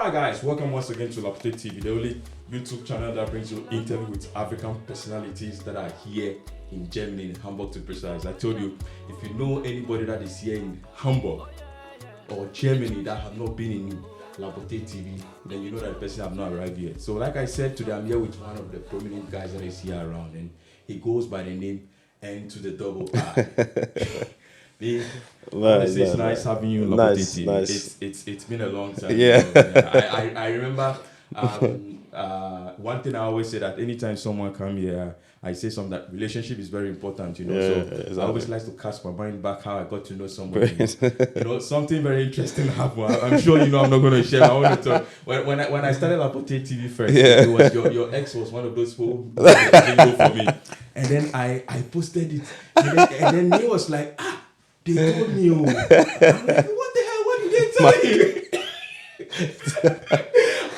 Alright guys, welcome once again to Lapoteetv, the only YouTube channel that brings you interview with African personalities that are here in Germany, in Hamburg to be precise. I told you, if you know anybody that is here in Hamburg or Germany that have not been in Lapoteetv, then you know that the person have not arrived yet. So like I said today, I'm here with one of the prominent guys that is here around, and he goes by the name N to the double I. It's nice having you in Lapoteetv. Nice. It's been a long time. Yeah. I remember one thing I always say that anytime someone come here, I say something that relationship is very important, so exactly. I always like to cast my mind back how I got to know somebody. Something very interesting happened. I'm sure I'm not going to share. I want to talk. When I started Lapoteetv first, it was your ex was one of those people who didn't go for me, and then I posted it, and then he was like, they told me, I'm like, what the hell? What did they tell you?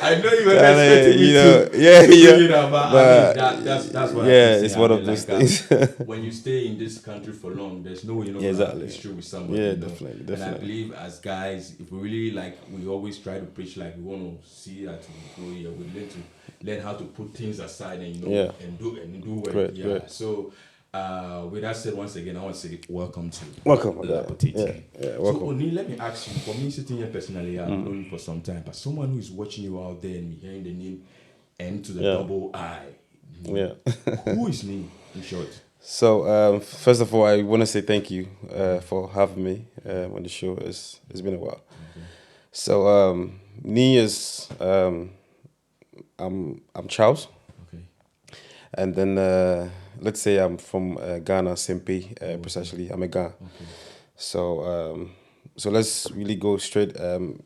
I know you were expecting me to bring it up, but I mean, that's what I can say. It's one of those things. When you stay in this country for long, there's no way you're not going to have history with somebody. Yeah, definitely. And I believe as guys, if we really we always try to preach we want to see that we grow here. We learn how to put things aside and and do well. Great. So. With that said, once again, I want to say welcome to Lapoteetv. Welcome. So, Oni, let me ask you, for me sitting here personally, I've known you for some time, but someone who is watching you out there and hearing the name N to the double I, who is me, in short? So, first of all, I want to say thank you for having me on the show. It's been a while. Okay. So, me is, I'm Charles. Okay. And then... let's say I'm from Ghana, Sempe, precisely. I'm a Ghana. Okay. So let's really go straight.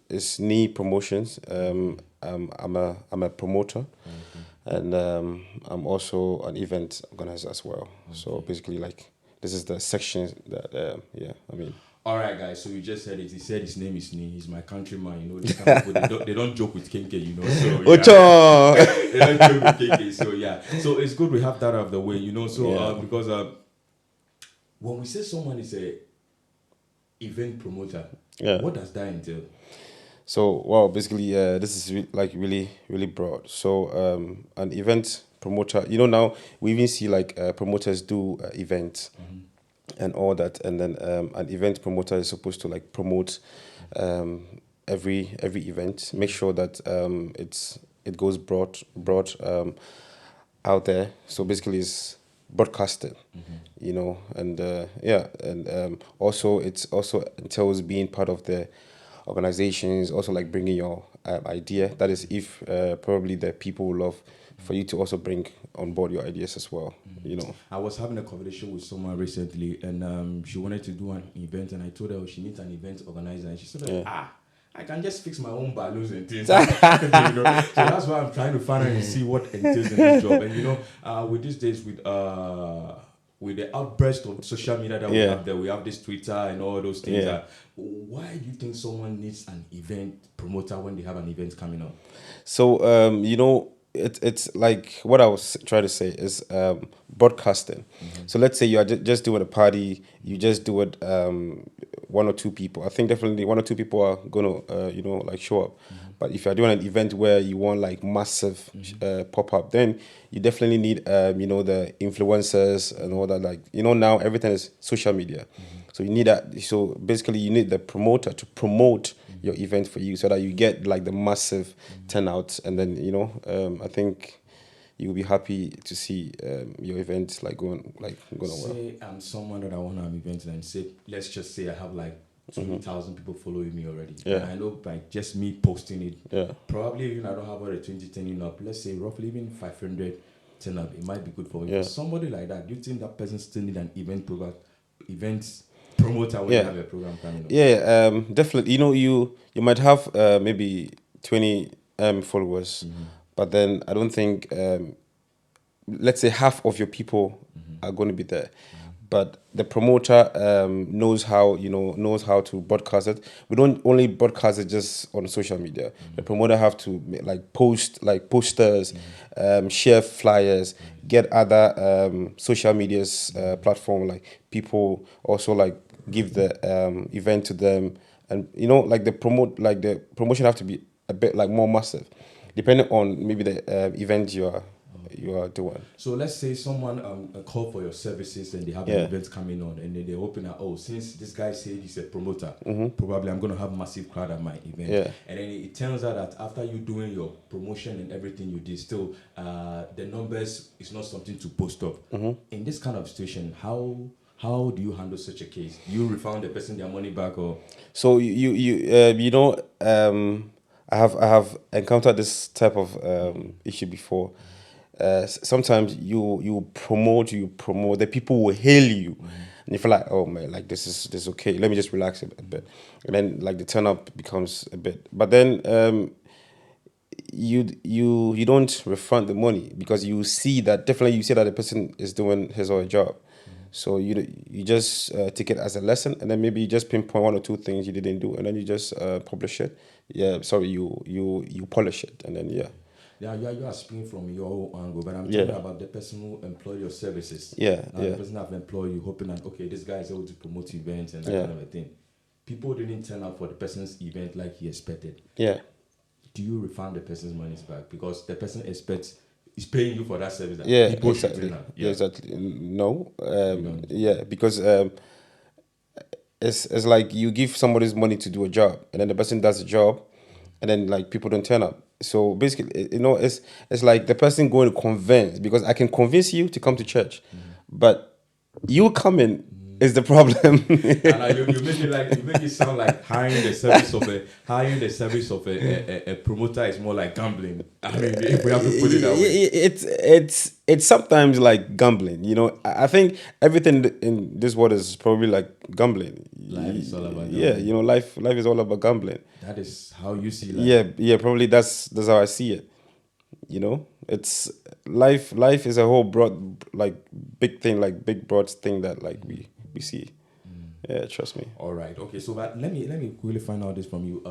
It's NII Promotions. I'm a promoter, and I'm also an event organizer as well. Okay. So basically, this is the section that I mean. All right, guys. So you just said it. He said his name is NII. He's my countryman. This kind of people, they don't joke with Kenke, So they don't joke with Kenke. So So it's good we have that out of the way, So because when we say someone is a event promoter, what does that entail? So basically, this is really really broad. So an event promoter, now we even see promoters do events. Mm-hmm. And all that, and then an event promoter is supposed to promote every event, make sure that it goes broad out there. So basically, it's broadcasting, and also it also entails being part of the organizations, also bringing your idea. That is, if probably the people will love for you to also bring on board your ideas as well, I was having a conversation with someone recently, and she wanted to do an event, and I told her she needs an event organizer, and she said, I can just fix my own balloons and things. So that's why I'm trying to find out and see what entails in this job. And with these days, with the outburst of social media that we have there, we have this Twitter and all those things. Why do you think someone needs an event promoter when they have an event coming up? So, it's like what I was trying to say is broadcasting. Mm-hmm. So let's say you are just doing a party, you just do it one or two people. I think definitely one or two people are gonna show up. Mm-hmm. But if you're doing an event where you want massive pop up, then you definitely need the influencers and all that. Now everything is social media. Mm-hmm. So you need that. So basically, you need the promoter to promote your event for you, so that you get the massive turnout, and then I think you will be happy to see your event going well. Say I'm someone that I want to have events, and say let's just say I have 20,000 people following me already. Yeah. And I know by just me posting it, probably even I don't have all the 20 turning up. Let's say roughly even 500 turn up. It might be good for me. For somebody like that, do you think that person still need an event promoter when you have a program coming up? Definitely. You might have maybe 20 followers, but then I don't think let's say half of your people are going to be there. But the promoter knows how to broadcast it. We don't only broadcast it just on social media. The promoter have to post posters, share flyers, get other social media's platform people also give the event to them, and the promotion have to be a bit like more massive, depending on maybe the event you are doing. So let's say someone call for your services and they have an Yeah. event coming on, and then they open that, oh, since this guy said he's a promoter, probably I'm going to have massive crowd at my event. Yeah. And then it turns out that after you doing your promotion and everything you did, still the numbers is not something to post up. In this kind of situation, how do you handle such a case? Do you refund the person their money back, or? So you know, I have encountered this type of issue before. Sometimes you promote, the people will hail you, and you feel like, oh man, like this is okay. Let me just relax a bit, and then like the turn up becomes a bit. But then you don't refund the money because you see that the person is doing his or her job. So you just take it as a lesson, and then maybe you just pinpoint one or two things you didn't do, and then you just publish it. Yeah, sorry, you polish it, and then yeah. Yeah, you are speaking from your own angle, but I'm Yeah. talking about the person who employed your services. Yeah, Now yeah. the person have employed you, hoping that, okay, this guy is able to promote events and that Yeah. kind of a thing. People didn't turn out for the person's event like he expected. Yeah. Do you refund the person's money back because the person is paying you for that service? That Yeah, people should exactly. turn out? Yeah, exactly. No, don't. yeah, because it's like you give somebody's money to do a job, and then the person does the job, and then like people don't turn up. So basically, it's like the person going to convince, because I can convince you to come to church, but you coming is the problem. And you make it sound like hiring the service of a promoter is more like gambling. I mean, if we have to put it that way. It's sometimes like gambling. I think everything in this world is probably like gambling. Life is all about Yeah, gambling. life is all about gambling. That is how you see life. Yeah, probably that's how I see it. It's life is a whole broad, like big thing, like big broad thing that like we see. Yeah, trust me. All right. Okay. So but let me really find out this from you.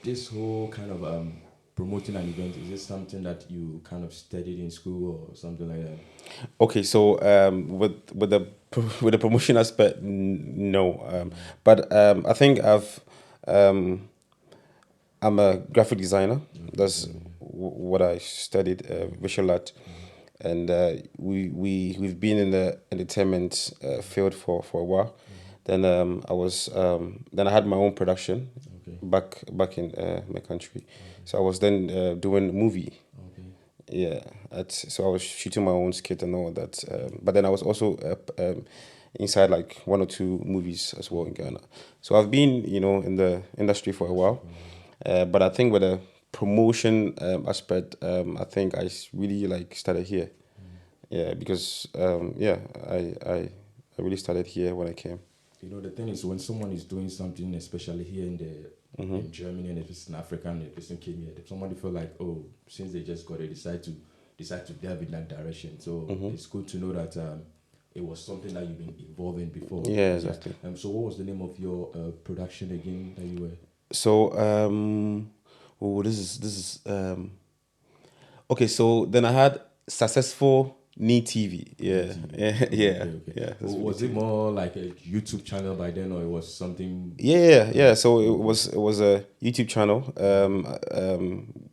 This whole kind of promoting an event, is this something that you kind of studied in school or something like that? Okay, so with the with the promotion aspect, no. But I think I'm a graphic designer. That's what I studied, visual art, and we've been in the entertainment field for a while. Then then I had my own production Okay. back in my country. So I was then doing movie. Okay. Yeah, so I was shooting my own skit and all that. But then I was also inside like one or two movies as well in Ghana. So I've been, in the industry for a while. But I think with the promotion aspect, I think really like started here. Yeah, because I really started here when I came. The thing is, when someone is doing something, especially here in Germany, and if it's in Africa and the person came here, if somebody feel like, oh, since they just got it, decide to delve in that direction. So it's good to know that it was something that you've been involved in before. Yeah, exactly. So what was the name of your production again that you were? So this is okay. So then I had successful NII TV. Yeah, yeah. Okay. Was it more like a YouTube channel by then, or it was something? Yeah. So it was a YouTube channel.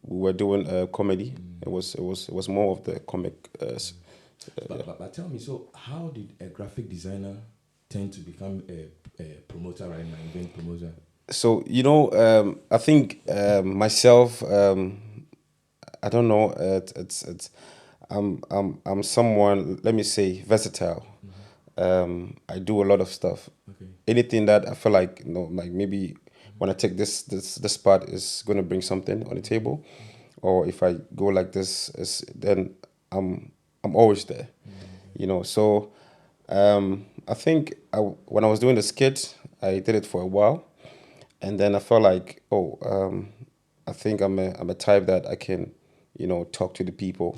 We were doing comedy. It was more of the comic. But tell me, so how did a graphic designer tend to become a promoter right now, event promoter? So I think myself. I don't know. It's I'm someone. Let me say versatile. I do a lot of stuff. Okay. Anything that I feel like like maybe when I take this part is going to bring something on the table, or if I go like this, then I'm always there. So I think when I was doing the skit, I did it for a while, and then I felt like, I think I'm a type that I can, talk to the people.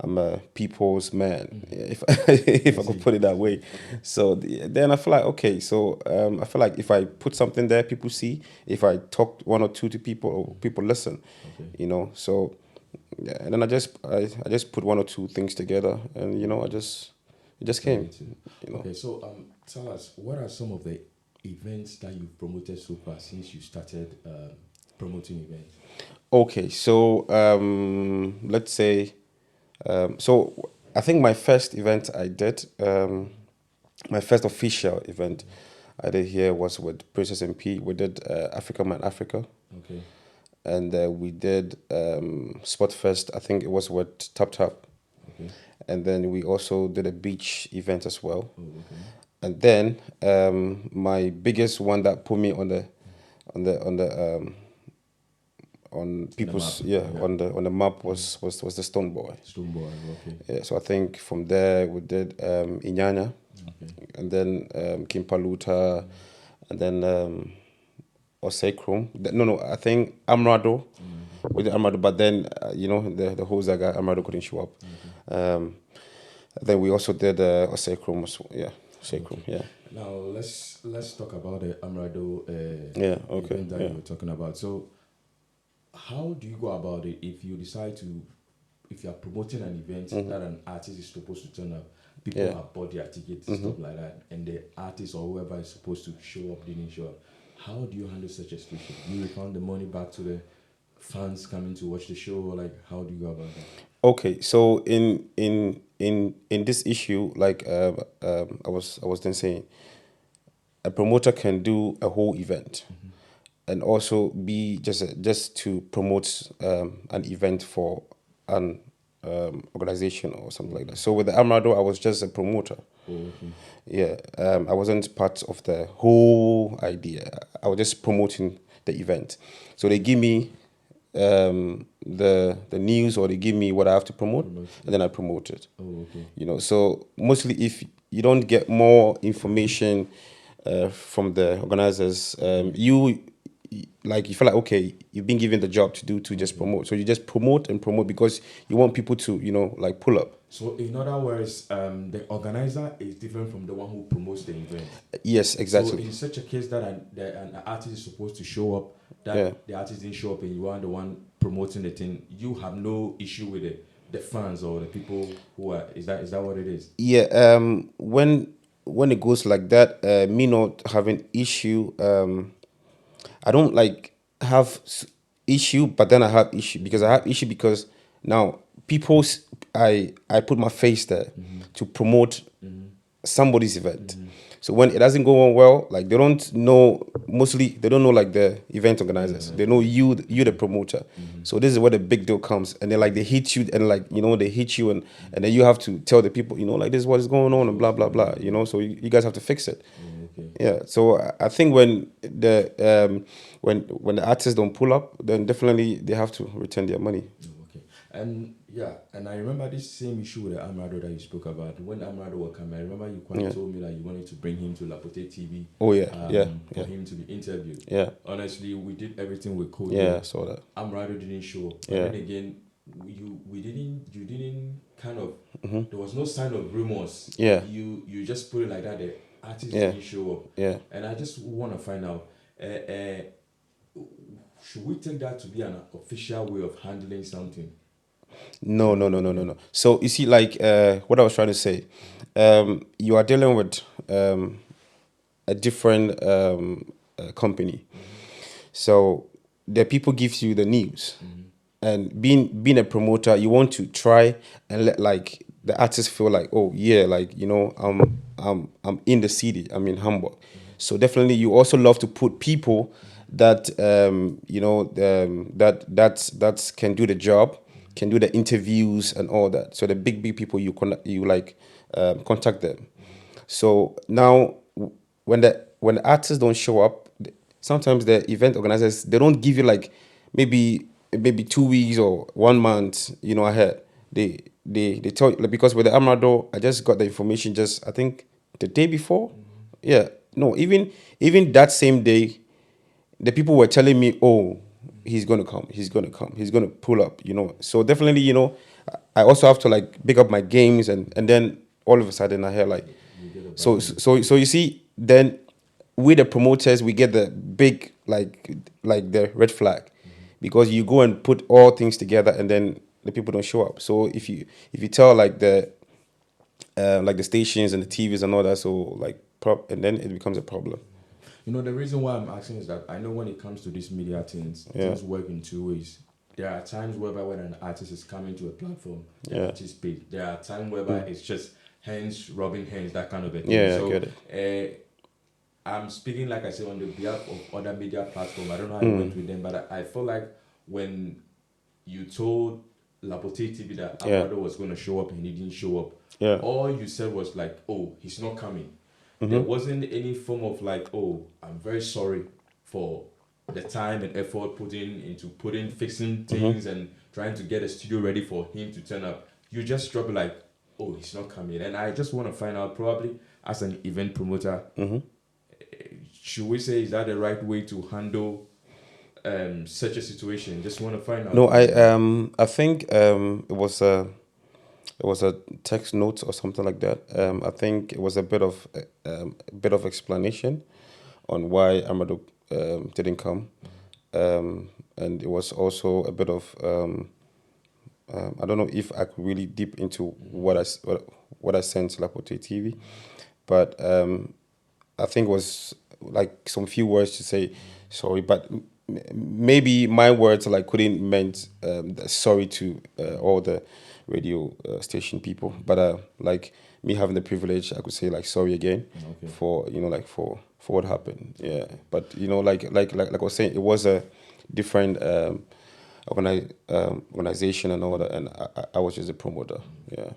I'm a people's man, if if I could put it that way. So then I feel like, okay, so I feel like if I put something there, people see. If I talk one or two to people, or people listen, So yeah, and then I just put one or two things together, and it just came. Okay, so tell us, what are some of the events that you've promoted so far since you started promoting events? Okay, so let's say, so I think my first event I did, my first official event I did here was with Princess MP. We did Africa Man Africa, Okay. and we did Spot Fest. I think it was with Tap Tap, Okay. and then we also did a beach event as well. Oh, okay. And then my biggest one that put me on the on the on people's map, yeah, yeah. on the map was the Stone Boy. Stone Boy. Okay. Yeah, so I think from there we did Inyanya, Okay. and then Kimpaluta, and then Osekrum. No, I think Amrado. We did Amrado, but then the whole Zaga Amrado couldn't show up. Then we also did Osekrum. Yeah, Osekrum. Okay. Yeah. Now let's talk about the Amrado Yeah. Okay. event that Yeah. you were talking about. So, how do you go about it if you decide to, if you are promoting an event that an artist is supposed to turn up, people Yeah. have bought their tickets, stuff like that, and the artist or whoever is supposed to show up didn't show up? How do you handle such a situation? Do you refund the money back to the fans coming to watch the show, or like how do you go about that? Okay, so in this issue, like I was then saying, a promoter can do a whole event, and also be just to promote an event for an organization or something like that. So with the Amrado, I was just a promoter. Oh, okay. Yeah, I wasn't part of the whole idea. I was just promoting the event. So they give me the news, or they give me what I have to promote, and then I promote it. Oh, okay. So mostly if you don't get more information from the organizers, like you feel like, okay, you've been given the job to do, to just promote. So you just promote and promote because you want people to like pull up. So, in other words, the organizer is different from the one who promotes the event. Yes, exactly. So, in such a case that an artist is supposed to show up, that Yeah. the artist didn't show up, and you are the one promoting the thing, you have no issue with the fans or the people who are. Is that what it is? Yeah, when it goes like that, me not having issue, I don't like have issue, but then I have issue because now I put my face there to promote somebody's event. So when it doesn't go on well, like they don't know, mostly they don't know like the event organizers. They know you the promoter. So this is where the big deal comes, and then like they hit you, and like they hit you, and then you have to tell the people, like this is what is going on, and blah blah blah. So you guys have to fix it. Okay. Yeah, so I think when the artists don't pull up, then definitely they have to return their money. Okay. And yeah, and I remember this same issue with the Amrado that you spoke about. When Amrado was coming, I remember you told me that you wanted to bring him to Lapoteetv. Oh yeah, for him to be interviewed. Yeah. Honestly, we did everything we could. Yeah, I saw that. Amrado didn't show up. Yeah. And then again, you didn't kind of, there was no sign of remorse. Yeah. You just put it like that. The artist Yeah. didn't show up. Yeah. And I just want to find out, should we take that to be an official way of handling something? No. So you see, like what I was trying to say, you are dealing with a different company. So the people gives you the news, and being a promoter, you want to try and let like the artist feel like, oh yeah, like I'm in the city, I'm in Hamburg. So definitely, you also love to put people that that can do the job, can do the interviews and all that. So the big people, you contact them. So now when the artists don't show up, sometimes the event organizers, they don't give you like maybe 2 weeks or 1 month ahead. They tell you, like, because with the Amrado, I just got the information just, I think, the day before. Yeah, no, even that same day, the people were telling me, oh, he's gonna come, he's gonna pull up. So definitely, I also have to like pick up my games, and then all of a sudden I hear like, so you see, then we the promoters, we get the big like the red flag, because you go and put all things together, and then the people don't show up. So if you tell like the stations and the TVs and all that, so like and then it becomes a problem. The reason why I'm asking is that I know when it comes to these media things, things work in two ways. There are times whereby when an artist is coming to a platform, the artist paid. There are times whereby it's just hands rubbing hands, that kind of a thing. Yeah, so I get it. I'm speaking, like I said, on the behalf of other media platforms. I don't know how it went with them, but I feel like when you told Lapoteetv that Amado was going to show up and he didn't show up, all you said was like, oh, he's not coming. There wasn't any form of like, oh, I'm very sorry for the time and effort fixing things and trying to get a studio ready for him to turn up. You just drop it like, oh, he's not coming. And I just want to find out, probably as an event promoter, should we say, is that the right way to handle such a situation? Just want to find out. No, I think it was a text note or something like that. I think it was a bit of explanation on why Amado didn't come, and it was also a bit of I don't know if I could really deep into what I sent to Lapoteetv, but I think it was like some few words to say sorry, but maybe my words like couldn't meant sorry to all the radio station people, but like me having the privilege, I could say like sorry again for for what happened. Yeah, but like I was saying, it was a different organization and all that, and I was just a promoter. Yeah.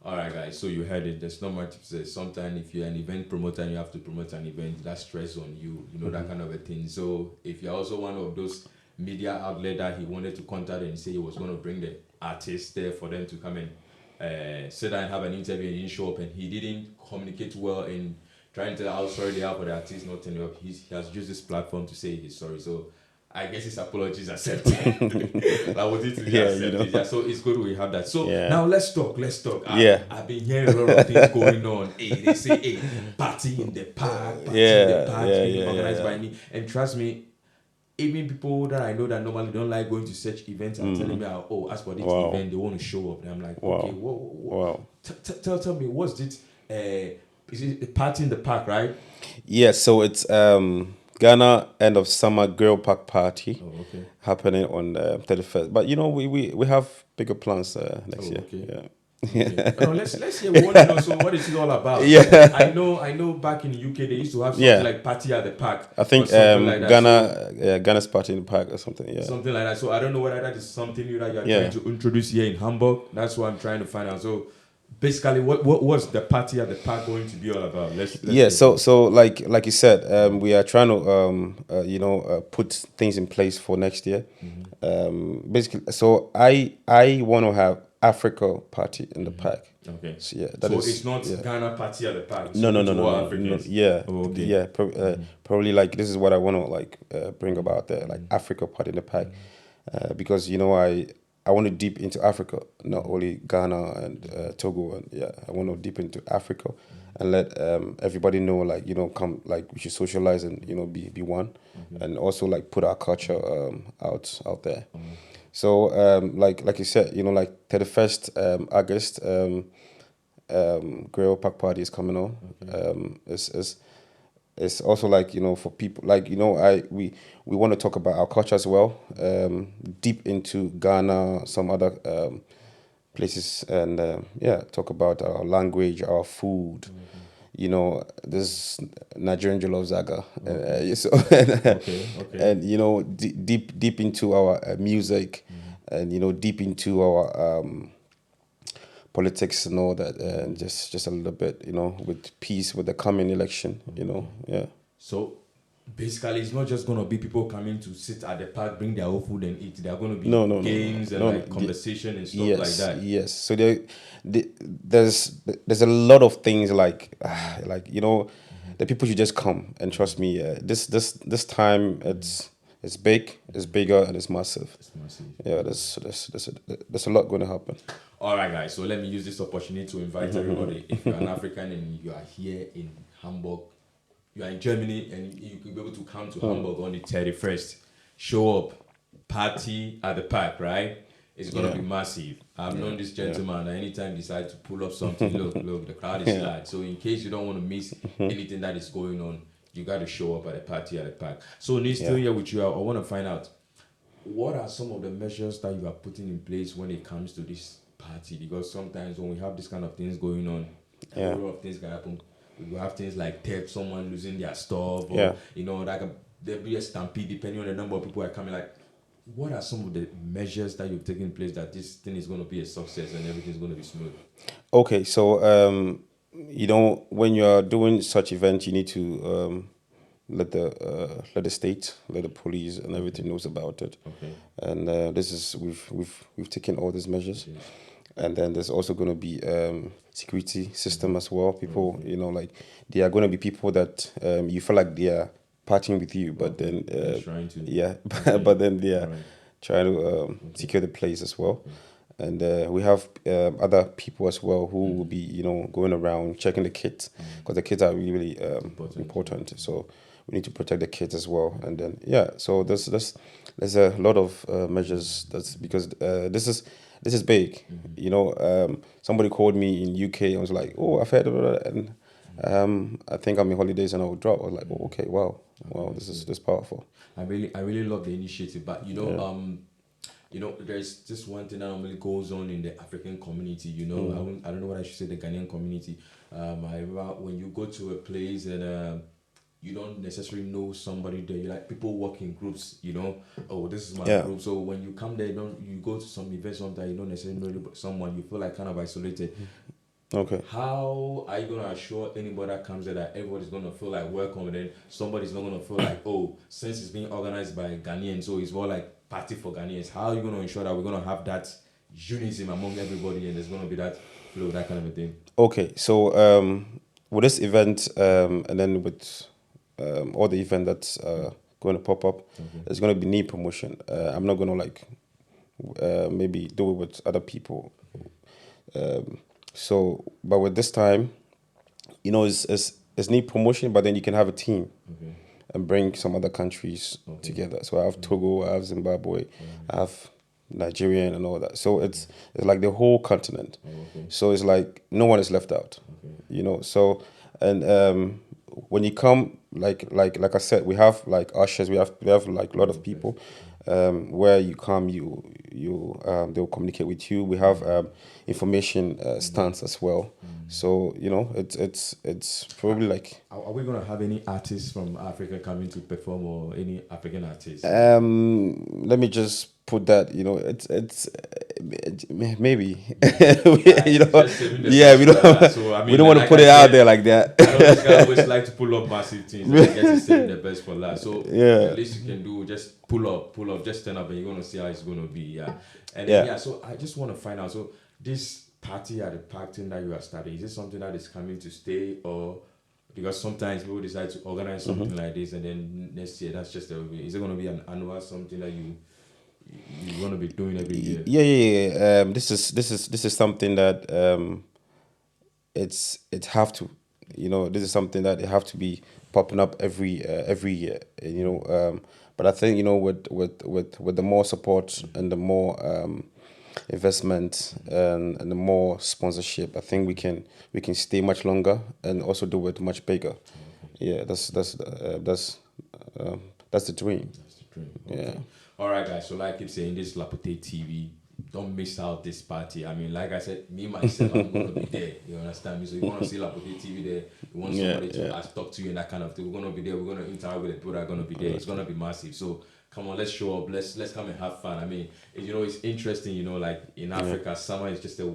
All right, guys. So you heard it. There's not much to say. Sometimes if you're an event promoter and you have to promote an event, that's stress on you. That kind of a thing. So if you're also one of those media outlet that he wanted to contact and say he was going to bring the artists there for them to come and sit down and have an interview and he didn't show up and he didn't communicate well in trying to tell how sorry they are for the artist not turning up, he has used this platform to say he's sorry. So I guess his apology is accepted. Yeah, so it's good we have that. So now let's talk. I've been hearing a lot of things going on. Hey, they say, hey, party in the park, being organized by me. And trust me, even people that I know that normally don't like going to such events are telling me, oh, as for this event, they want to show up. And I'm like, okay, whoa. Tell me, what's this? Is it a party in the park, right? Yeah, so it's Ghana end of summer girl park party happening on 31st. But we have bigger plans next year. Okay. Yeah. No, let's hear what so what is it all about? Yeah. I know back in the UK they used to have something like party at the park. I think like Ghana's party in the park or something. Yeah. Something like that. So I don't know whether that is something that you're trying to introduce here in Hamburg. That's what I'm trying to find out. So basically, what was the party at the park going to be all about? Let's so like you said, we are trying to put things in place for next year. Basically, so I want to have Africa party in the park. Okay. So it's not Ghana party at the park. No. Yeah. Okay. Yeah. Probably like this is what I want to like bring about there, like Africa party in the park, because I want to deep into Africa, not only Ghana and Togo, and I want to deep into Africa, and let everybody know, like come, like we should socialize and be one, and also like put our culture out there. So like you said, like 31st August, Grill Park Party is coming on. It's also like for people like we want to talk about our culture as well, deep into Ghana, some other places, and talk about our language, our food. This Nigerian jollof zaga, and deep into our music, and deep into our politics and all that, and just a little bit, with peace with the coming election, So basically, it's not just going to be people coming to sit at the park, bring their own food and eat. There are going to be games and conversation and stuff like that. Yes. So there's a lot of things like the people should just come and trust me. This time it's big, it's bigger, and it's massive. It's massive. Yeah, there's a lot going to happen. All right, guys. So let me use this opportunity to invite everybody. If you're an African and you are here in Hamburg, you are in Germany, and you could be able to come to Hamburg on the 31st. Show up, party at the park, right? It's going to be massive. I've known this gentleman that anytime he decides to pull up something, look, the crowd is large. So in case you don't want to miss anything that is going on, you got to show up at a party at a park. So, Nick, still here with you. I want to find out what are some of the measures that you are putting in place when it comes to this party? Because sometimes when we have this kind of things going on, a lot of things can happen. We will have things like theft, someone losing their stuff, or like there'll be a stampede depending on the number of people that are coming. Like, what are some of the measures that you've taken in place that this thing is going to be a success and everything's going to be smooth? Okay, so when you're doing such events, you need to let the state, let the police, and everything knows about it. Okay. And this is we've taken all these measures. Yes. And then there's also going to be security system as well. People, like there are going to be people that you feel like they are partying with you, but then trying to, but then they are trying to secure the place as well. And we have other people as well who will be, going around checking the kids, because the kids are really, really important. So we need to protect the kids as well. And then so there's a lot of measures. That's because this is big. Somebody called me in UK and was like, "Oh, I've heard about it," and I think I'm in holidays and I will drop. I was like, "Oh, okay, wow, this is powerful." I really love the initiative, but there's just one thing that normally goes on in the African community. I don't know what I should say, the Ghanaian community. I remember when you go to a place and you don't necessarily know somebody there. You like people work in groups. Oh, this is my group. So when you come there, you go to some event sometimes you don't necessarily know someone. You feel like kind of isolated. Okay. How are you gonna assure anybody that comes there that everybody's gonna feel like welcome, and then somebody's not gonna feel like, oh, since it's being organized by Ghanaians, so it's more like party for Ghanaians? How are you gonna ensure that we're gonna have that unity among everybody, and there's gonna be that flow, that kind of a thing? Okay, so with this event, and then with all the event that's going to pop up, there's going to be need promotion. I'm not going to maybe do it with other people. But with this time, it's need promotion, but then you can have a team and bring some other countries together. So I have Togo, I have Zimbabwe, I have Nigerian and all that. So it's like the whole continent. So it's like no one is left out. So and when you come, like I said, we have like ushers, we have like a lot of people. Where you come, they'll communicate with you. We have information stands as well. So it's probably like. Are we gonna have any artists from Africa coming to perform, or any African artists? Let me just put that. It's maybe. We don't. So, we don't want to put it out there like that. I know this guy always like to pull up massive things. And I guess he's saving the best for last. So the least you can do, just pull up, just stand up, and you're gonna see how it's gonna be. So I just want to find out. So this party at the park thing that you are starting, is it something that is coming to stay, or because sometimes people decide to organize something like this and then next year that's just is it going to be an annual something that you're going to be doing every year? This is something that it have to, this is something that it have to be popping up every year, but I think with the more support and the more investment and the more sponsorship, I think we can stay much longer and also do it much bigger. That's the dream. That's the dream. Okay. All right, guys. So like I keep saying, this Lapoteetv, don't miss out this party. I mean, like I said, me myself, I'm gonna be there. You understand me? So you want to see Lapoteetv there, you want somebody to talk to you and that kind of thing. We're gonna be there. We're gonna interact with the people that are gonna be there. It's gonna be massive. So come on, let's show up. Let's come and have fun. I mean, it's interesting. Like in Africa, summer is just a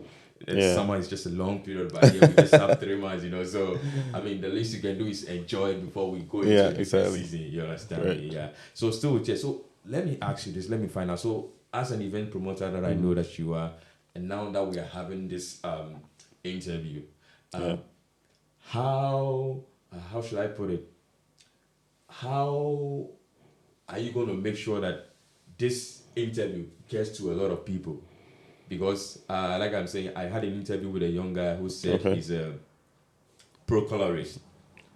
long period, but here we just have 3 months. So I mean, the least you can do is enjoy it before we go into the season. You understand me? Yeah. So still with you. So let me ask you this. Let me find out. So as an event promoter that I know that you are, and now that we are having this interview, how should I put it? How are you going to make sure that this interview gets to a lot of people? Because, like I'm saying, I had an interview with a young guy who said he's a pro colorist.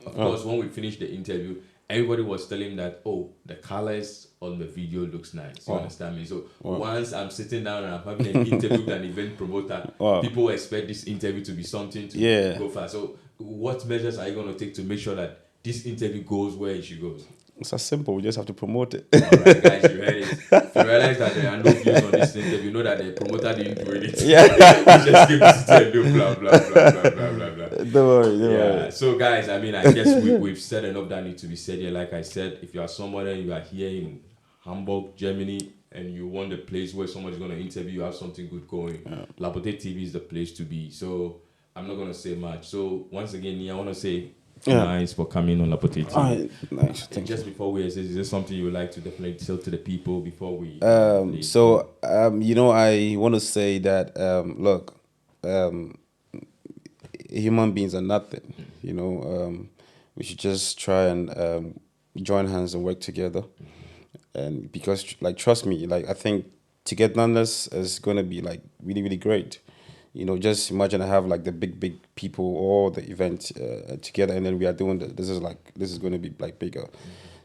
Of course, when we finished the interview, everybody was telling him that, the colors on the video looks nice. You understand me? So once I'm sitting down and I'm having an interview with an event promoter, people expect this interview to be something to go fast. So what measures are you going to take to make sure that this interview goes where it should go? It's as simple. We just have to promote it. All right, guys, you heard it. If you realize that there are no views on this interview, you know that the promoter didn't do anything. Yeah. He just came to sit and do blah, blah, blah, blah, blah, blah, blah. Don't worry. Yeah. So, guys, I mean, I guess we've said enough that need to be said here. Like I said, if you are someone and you are here in Hamburg, Germany, and you want a place where someone's going to interview, you have something good going, Lapoteetv is the place to be. So, I'm not going to say much. So, once again, Nia, I want to say nice for coming on Lapoteetv. All right, nice. And just before we exit, is there something you would like to definitely tell to the people before we? You know, I want to say that look, human beings are nothing. You know, we should just try and join hands and work together. And because, like, trust me, like, I think togetherness is gonna be like really, really great. You know, just imagine I have like the big people, all the events together, and then we are doing this is going to be like bigger.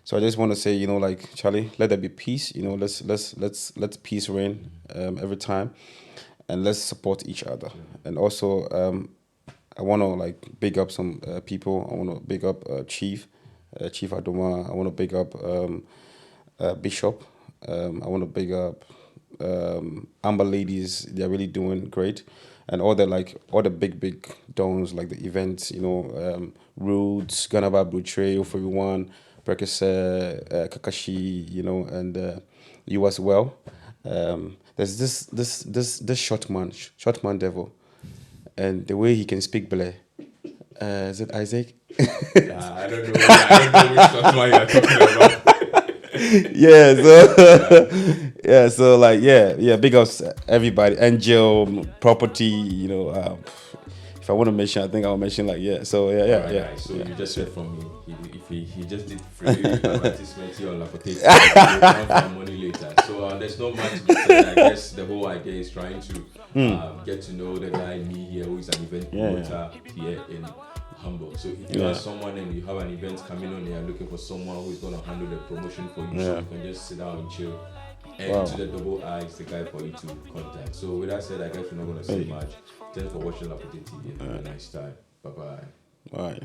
So I just want to say, you know, like, Charlie, let there be peace. You know, let's peace reign every time, and let's support each other. And also, I want to like big up some people. I want to big up Chief Adoma. I want to big up Bishop. I want to big up Amber Ladies. They're really doing great. And all the big dons, like the events, you know, Roots, Ganaba, Butray, for everyone, Perkase, Kakashi, you know, and you as well. There's this short man devil, and the way he can speak Belay. Is it Isaac? I don't know which short man you're talking about. Big ups everybody. Angel, property, you know. If I want to mention, I think I'll mention Right, guys, so you just heard from me. If he just did free advertisement here on Lapoteetv, he'll count for money later. So there's not much to be said. I guess the whole idea is trying to get to know the guy me here, who is an event promoter here in Hamburg. So if you are someone and you have an event coming on and you're looking for someone who is going to handle the promotion for you, so you can just sit down and chill. And to the double I is the guy for you to contact. So with that said, I guess we're not going to say much. Thanks for watching Lapoteetv. Have a nice time. Bye-bye. Bye.